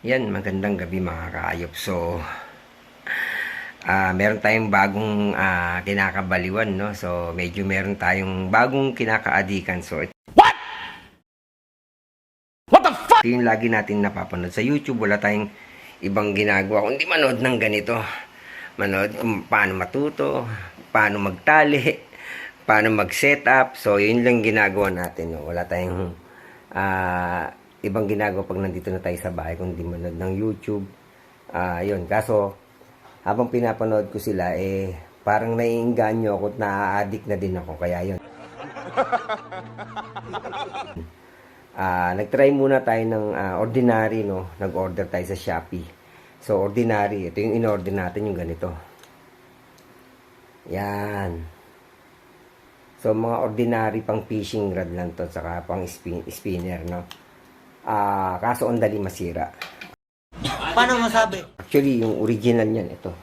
Yan, magandang gabi mga kaayop. So, meron tayong bagong kinakabaliwan, no? So, medyo meron tayong bagong kinakaadikan. So, ito yung lagi natin napapanood sa YouTube. Wala tayong ibang ginagawa kundi manood ng ganito. Manood kung paano matuto, paano magtali, paano mag-setup. So, yun lang ginagawa natin, no? Wala tayong ibang ginagawa pag nandito na tayo sa bahay kundi manood ng YouTube. Yun. Kaso, habang pinapanood ko sila, parang naiinganyo ako at na-addict na din ako. Kaya yun. Nag-try muna tayo ng ordinary, no? Nag-order tayo sa Shopee. So, ordinary. Ito yung in-order natin, yung ganito. Yan. So, mga ordinary pang fishing rod lang to, saka pang spinner, no? Kaso, ang dali masira. Paano masabi? Actually, yung original niyan, ito.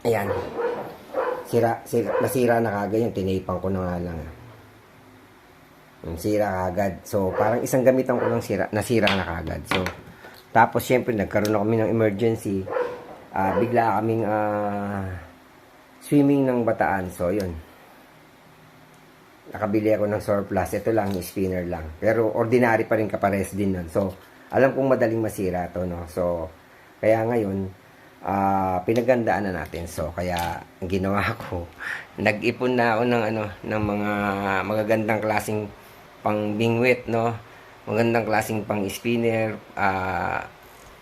Ayan. Nasira na kagad yun. Tinapang ko na nga lang. Sira kagad. So, parang isang gamitan ko lang nasira na kagad. So, tapos syempre, nagkaroon na kami ng emergency. Bigla kaming swimming ng Bataan. So, yun. Nakabili ako ng surplus. Ito lang, yung spinner lang. Pero, ordinary pa rin kapares din nun. So, alam kong madaling masira to, no? So, kaya ngayon, pinagandaan na natin. So, kaya, ang ginawa ko, nag-ipon na ako ng mga magagandang klaseng pang bingwit, no? Magandang klaseng pang spinner,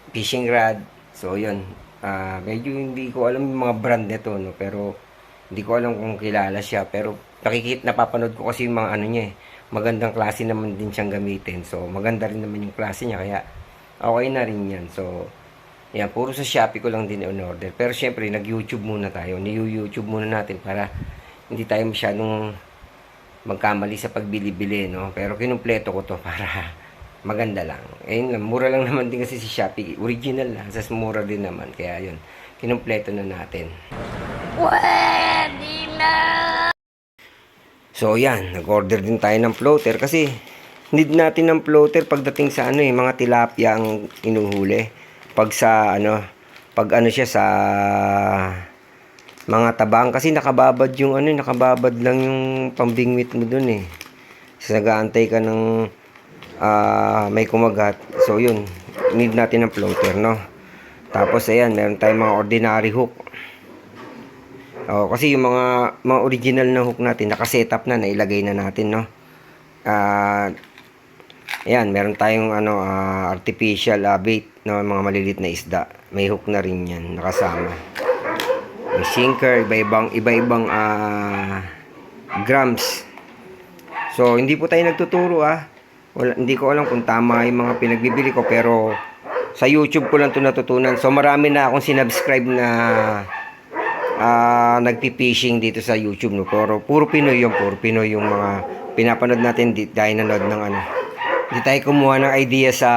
fishing rod. So, yun. Medyo hindi ko alam yung mga brand nito, no? Pero, hindi ko alam kung kilala siya. Pero, napapanood ko kasi yung mga niya, magandang klase naman din siyang gamitin. So, maganda rin naman yung klase niya. Kaya, okay na rin yan. So, yan, puro sa Shopee ko lang din in-order. Pero, syempre, nag-YouTube muna tayo. Ni-YouTube muna natin para hindi tayo masyadong magkamali sa pagbili-bili, no? Pero kinumpleto ko to para maganda lang. Ayun lang, mura lang naman din kasi si Shopee. Original lang, sas mura din naman. Kaya yun, kinumpleto na natin. Pwede na! So yan, nag-order din tayo ng floater kasi need natin ng floater pagdating sa mga tilapia ang inuhuli. Pag sa siya sa mga tabang kasi nakababad yung nakababad lang yung pambingwit mo dun eh. So, nag-aantay ka ng may kumagat. So yun, need natin ng floater, no? Tapos ayan, meron tayong mga ordinary hook. Kasi yung mga original na hook natin naka-setup na, nailagay na natin, no? Ayan, meron tayong artificial bait, no, mga malilit na isda. May hook na rin 'yan nakasama. May sinker, iba-ibang grams. So, hindi po tayo nagtuturo hindi ko alam kung tama yung mga pinagbibili ko, pero sa YouTube ko lang ito natutunan. So, marami na akong sinubscribe na nagpi-fishing dito sa YouTube, no. Pero puro Pinoy yung mga pinapanood natin dahil nanood ng Hindi tayo kumuha ng idea sa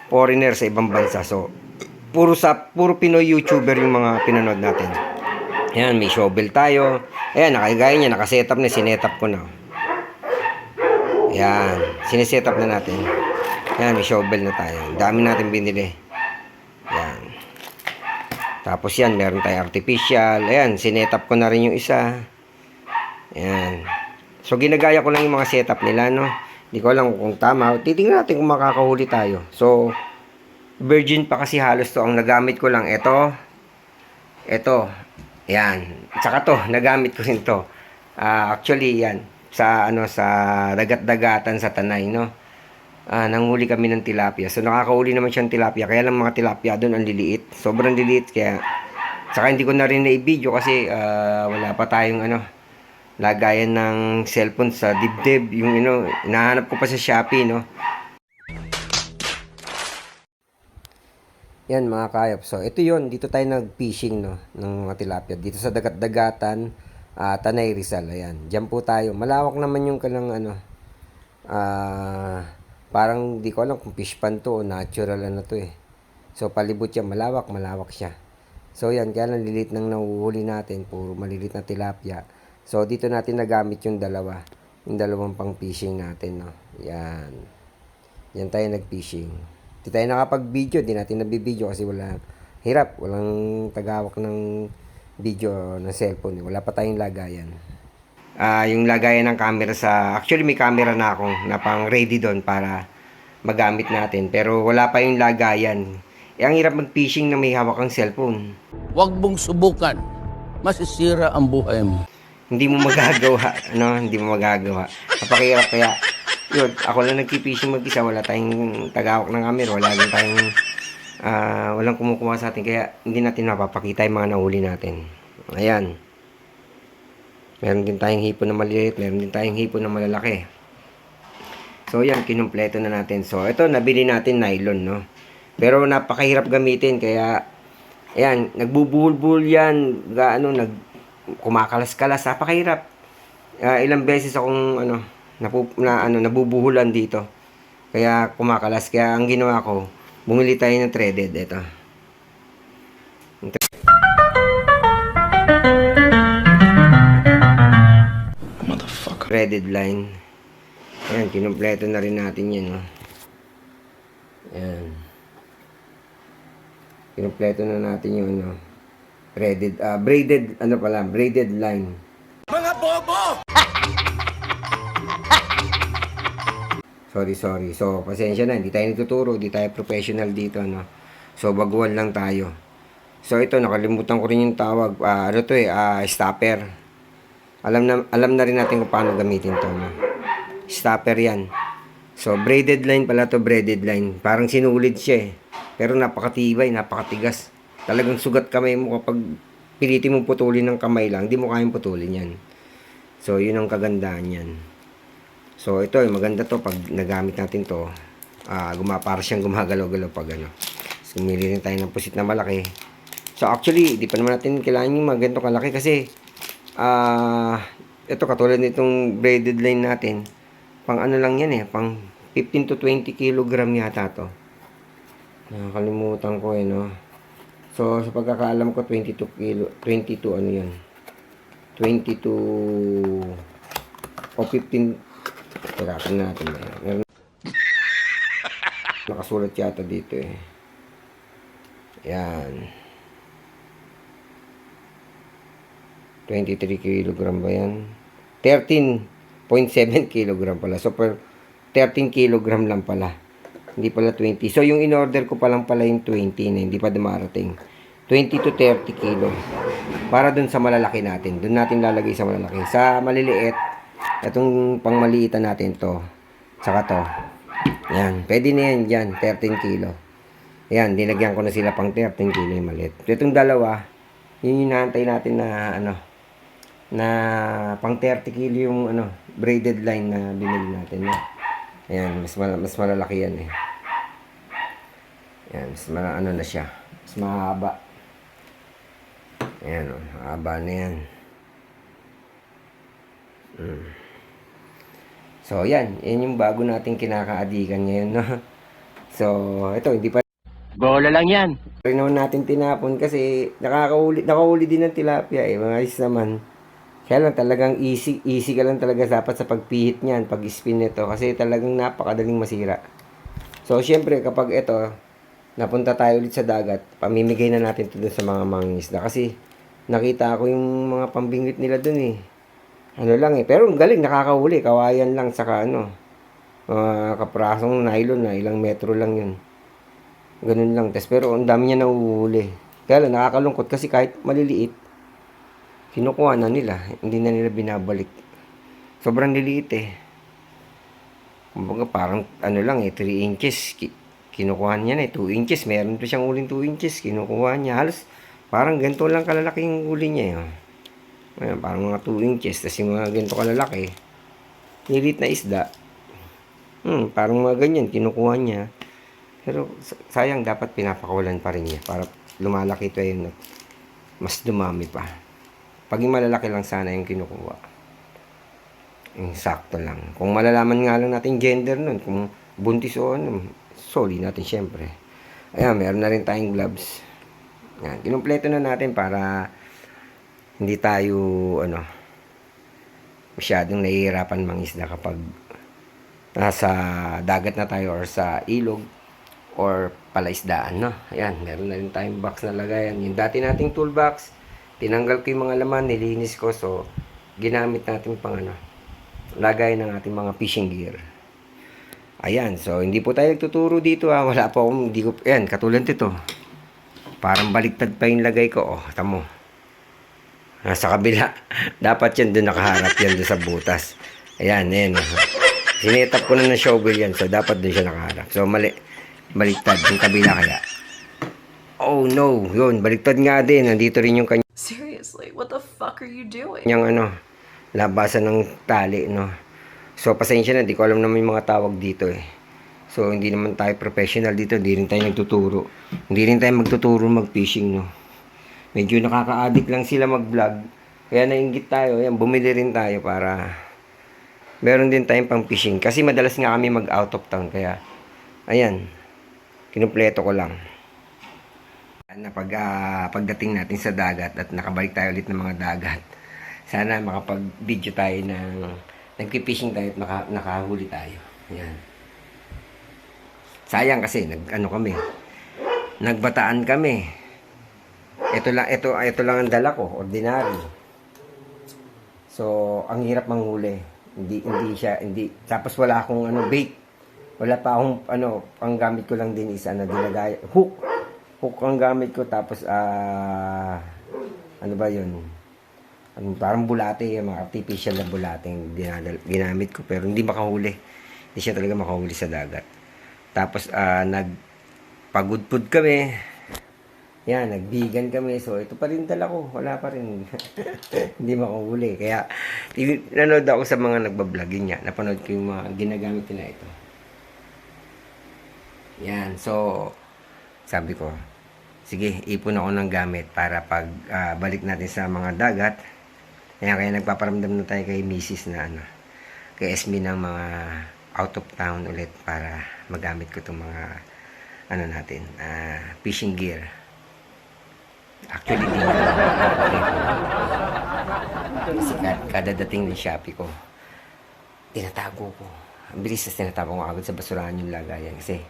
foreigner sa ibang bansa. So, puro Pinoy YouTuber yung mga pinanood natin. Ayan, may shovel tayo. Ayan, nakagaya niya, nakasetup na, sinetup ko na. Ayan, sinesetup na natin. Ayan, may shovel na tayo. Dami natin binili. Ayan. Tapos yan, meron tayong artificial. Ayan, sinetup ko na rin yung isa. Ayan. So, ginagaya ko lang yung mga setup nila, no? Hindi ko alam kung tama. Titingnan natin kung makakahuli tayo. So, virgin pa kasi halos to. Ang nagamit ko lang, ito. Yan. Tsaka to, nagamit ko rin to. Actually, yan. Sa dagat-dagatan sa Tanay, no? Nanghuli kami ng tilapia. So, nakakahuli naman siyang tilapia. Kaya lang mga tilapia doon ang liliit. Sobrang liliit. Kaya, saka hindi ko na rin na-video kasi wala pa tayong lagayan ng cellphone sa dibdib. Yung hinahanap ko pa sa Shopee, no? Yan mga kayop. So, ito yon, dito tayo nag-fishing, no, ng mga tilapia. Dito sa dagat-dagatan, Tanay Rizal. Ayan. Diyan po tayo. Malawak naman yung kanang parang di ko alam kung fish pan to o natural to eh. So, palibot siya. Malawak siya. So, yan. Kaya lang lilit nang nahuhuli natin. Puro malilit na tilapia. So, dito natin nagamit yung dalawa. Yung dalawang pang fishing natin, no. Yan. Yan tayo nag-fishing. Di tayo nakapag-video, di natin nabibideo kasi wala, hirap, walang tagawak ng video ng cellphone. Wala pa tayong lagayan. Yung lagayan ng camera actually may camera na ako na pang ready doon para magamit natin. Pero wala pa yung lagayan. Ang hirap mag-fishing na may hawak kang cellphone. Huwag mong subukan. Masisira ang buhay mo. Hindi mo magagawa, hindi mo magagawa. Napakahirap kaya, yun, ako lang nagki-fishing mag-isa, wala tayong tagawak ng camera, walang kumukuha sa atin, kaya hindi natin mapapakita yung mga nahuli natin. Ayan. Meron din tayong hipon na maliliit, meron din tayong hipon na malalaki. So, yan, kinumpleto na natin. So, ito, nabili natin nylon, no? Pero napakahirap gamitin, kaya, ayan, nagbubuhol-buhol yan, kumakalas-kalas, napakahirap. Ilang beses akong nabubuhulan dito. Kaya kumakalas. Kaya ang ginawa ko, bumili tayo ng threaded. Ito. Motherfucker. Threaded line. Ayan, kinumpleto na rin natin yan. No? Ayan. Kinumpleto na natin yun. No? Braided line. Mga bobo! Sorry. So, pasensya na, hindi tayo nagtuturo, hindi tayo professional dito, no? So, baguhan lang tayo. So, ito, nakalimutan ko rin yung tawag. Stopper. Alam na rin natin kung paano gamitin to, no? Stopper yan. So, braided line pala to, braided line. Parang sinulid siya, eh. Pero napakatibay, napakatigas. Talagang sugat kamay mo kapag pilitin mong putulin ng kamay lang, hindi mo kayang putulin yan. So, yun ang kagandaan yan. So, ito, maganda to pag nagamit natin to. Para siyang gumagalaw-galaw pag ano. So, umili rin tayo ng pusit na malaki. So, actually, di pa naman natin kailangan yung mga ganito kalaki kasi ito, katulad nitong braided line natin, pang ano lang yan eh, pang 15 to 20 kilogram yata to. Nakakalimutan ko eh, no? So, sa pagkakaalam ko, 22 ano yan? 22 o 15. Teka, tingnan natin ba yan? Meron nakasulat yata dito eh. Yan. 23 kilogram ba yan? 13.7 kilogram pala. So, per 13 kilogram lang pala. Hindi pala 20. So, yung in-order ko pa lang pala yung 20 na hindi pa dumarating. 20 to 30 kilo. Para dun sa malalaki natin. Dun natin lalagay sa malalaki. Sa maliliit, itong pangmaliitan natin to. Saka to. Yan. Pwede na yan dyan. 13 kilo. Yan. Dinagyan ko na sila pang 13 kilo yung maliit. Itong dalawa, yun yung inaantay natin na pang 30 kilo yung braided line na binili natin. Ayan. Mas malalaki yan eh. Yan. Na siya. Mas mahaba. Ayan o. Mahaba na yan. So, yan. Yan yung bago nating kinakaadikan ngayon, no? So, ito, hindi pa Bola lang yan. rin naman natin tinapon kasi nakahuli din ng tilapia eh. Mga ayos naman. Kaya lang talagang easy ka lang talaga dapat sa pagpihit niyan, pag-spin nito kasi talagang napakadaling masira. So, syempre, kapag ito, napunta tayo ulit sa dagat, pamimigay na natin ito dun sa mga mangingisda kasi nakita ko yung mga pambingwit nila dun eh. Ano lang eh. Pero ang galing, nakakahuli. Kawayan lang saka kaprasong nylon na. Ilang metro lang yun. Ganun lang. Pero ang dami niya nahuhuli. Kaya lang, nakakalungkot kasi kahit maliliit, kinukuha na nila. Hindi na nila binabalik. Sobrang liliit eh. Kumbaga parang lang eh, 3 inches. Kinukuha niya na eh, 2 inches. Meron pa siyang uling 2 inches. Kinukuha niya. Halos parang ganito lang kalalaki yung uli niya eh. Ayan, parang mga 2 inches. Tapos yung mga ganito kalalaki, nilit na isda. Parang mga ganyan, kinukuha niya. Pero sayang, dapat pinapakawalan pa rin niya para lumalaki ito yun. Mas dumami pa. Pag yung malalaki lang sana yung kinukuha. Yung sakto lang. Kung malalaman nga lang natin gender nun, kung buntis o soli natin syempre. Ayan, meron na rin tayong gloves. Ayan, kinumpleto na natin para hindi tayo masyadong nahihirapan mangisda kapag nasa dagat na tayo or sa ilog or palaisdaan, no? Ayan, meron na rin tayong box na lagayan. Yung dati nating toolbox, tinanggal ko yung mga laman, nilinis ko, so ginamit natin pang lagay ng ating mga fishing gear. Ayan, so hindi po tayo nagtuturo dito wala po akong, hindi ko, ayan, katulad ito. Parang baliktad pa yung lagay ko, tamo. Nasa kabila. Dapat yan doon nakaharap yan doon sa butas. Ayan, ayan. Sinetap ko na ng shovel yan, so dapat doon siya nakaharap. So baliktad yung kabila kaya. Oh no, yun, baliktad nga din. Nandito rin yung Seriously, what the fuck are you doing? kanyang labasan ng tali, no. So pasensya na, di ko alam naman yung mga tawag dito So hindi naman tayo professional dito, hindi rin tayo nagtuturo. Hindi rin tayo magtuturo mag-fishing, no. Medyo nakaka-addict lang sila mag-vlog. Kaya nainggit tayo, yan, bumili rin tayo para meron din tayong pang fishing. Kasi madalas nga kami mag-out of town, kaya ayan, kinumpleto ko lang. Na pagdating natin sa dagat at nakabalik tayo ulit ng mga dagat, sana makapag-video tayo ng nag-fishing tayo at nakahuli tayo. Ayan. Sayang kasi nagbataan kami. Ito lang ang dala ko, ordinary. So, ang hirap manghuli. Hindi tapos wala akong bait. Wala pa akong ang gamit ko lang din is dinagay hook. Hook ang gamit ko, tapos ano ba 'yun? Parang bulate, mga artificial na bulate yung ginamit ko, pero hindi makahuli. Hindi siya talaga makahuli sa dagat. Tapos nagpagudpud kami. Yan, nagbigan kami. So, ito pa rin dala ko. Wala pa rin. Hindi makahuli. Kaya, nanood ako sa mga nagbablogin niya. Napanood ko yung mga ginagamit nila ito. Yan. So, sabi ko, sige, ipon ako ng gamit para pag balik natin sa mga dagat. Kaya nagpaparamdam na tayo kay Mrs. na kay Esme ng mga out of town ulit para magamit ko itong mga natin, fishing gear. Actually, di kasi kada dating ng Shopee ko, tinatago ko. Ang bilis na tinatago ko agad sa basurahan yung lagayan. Kasi,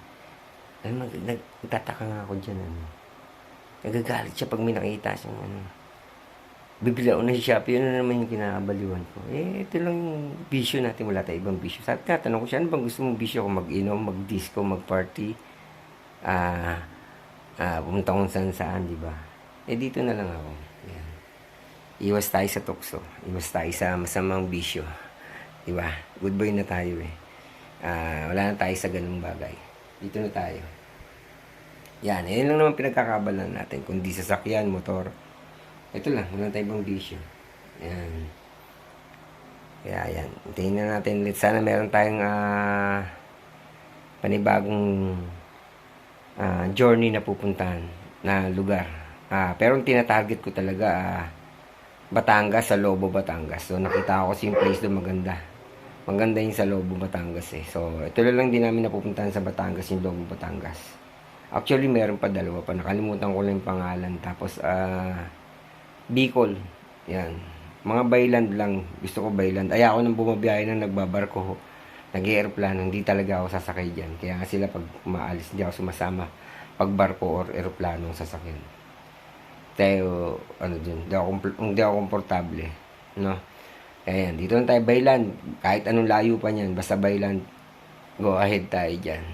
nagtataka nga ako dyan. Nagagalit siya pag may nakita siya. Bibili ako na si Shopee, yun naman yung kinakabaliwan ko. Ito lang yung bisyo natin, wala tayong ibang bisyo. Sabi ka, tanong ko siya, ano bang gusto mong bisyo? Kung mag-inom, mag-disco, mag-party, pumunta kung saan, di ba? Dito na lang ako. Yan. Iwas tayo sa tukso. Iwas tayo sa masamang bisyo. Di ba? Good boy na tayo wala na tayo sa ganung bagay. Dito na tayo. Yan. Yan lang naman pinagkakabalan natin. Kundi sasakyan, motor. Ito lang. Wala tayong ibang bisyo. Yan. Kaya yan. Tingnan natin ulit. Sana meron tayong panibagong journey na pupuntahan na lugar. Pero ang tinatarget ko talaga Batangas, sa Lobo, Batangas. So nakita ko kasi yung place doon maganda. Maganda yung sa Lobo, Batangas So ito lang din namin napupuntahan sa Batangas, yung Lobo, Batangas. Actually meron pa dalawa pa. Nakalimutan ko lang yung pangalan. Tapos Bicol. Yan. Mga bayland lang. Gusto ko bayland. Ayaw ako nang bumabiyahe nang nagbabarko. Nag-aeroplano. Hindi talaga ako sasakay dyan. Kaya nga sila pag umaalis, hindi ako sumasama pag barko or aeroplano sasakyan. Tayo, hindi ako komportable. No? Ayan, dito na tayo bayland. Kahit anong layo pa niyan, basta bayland, go ahead tayo dyan.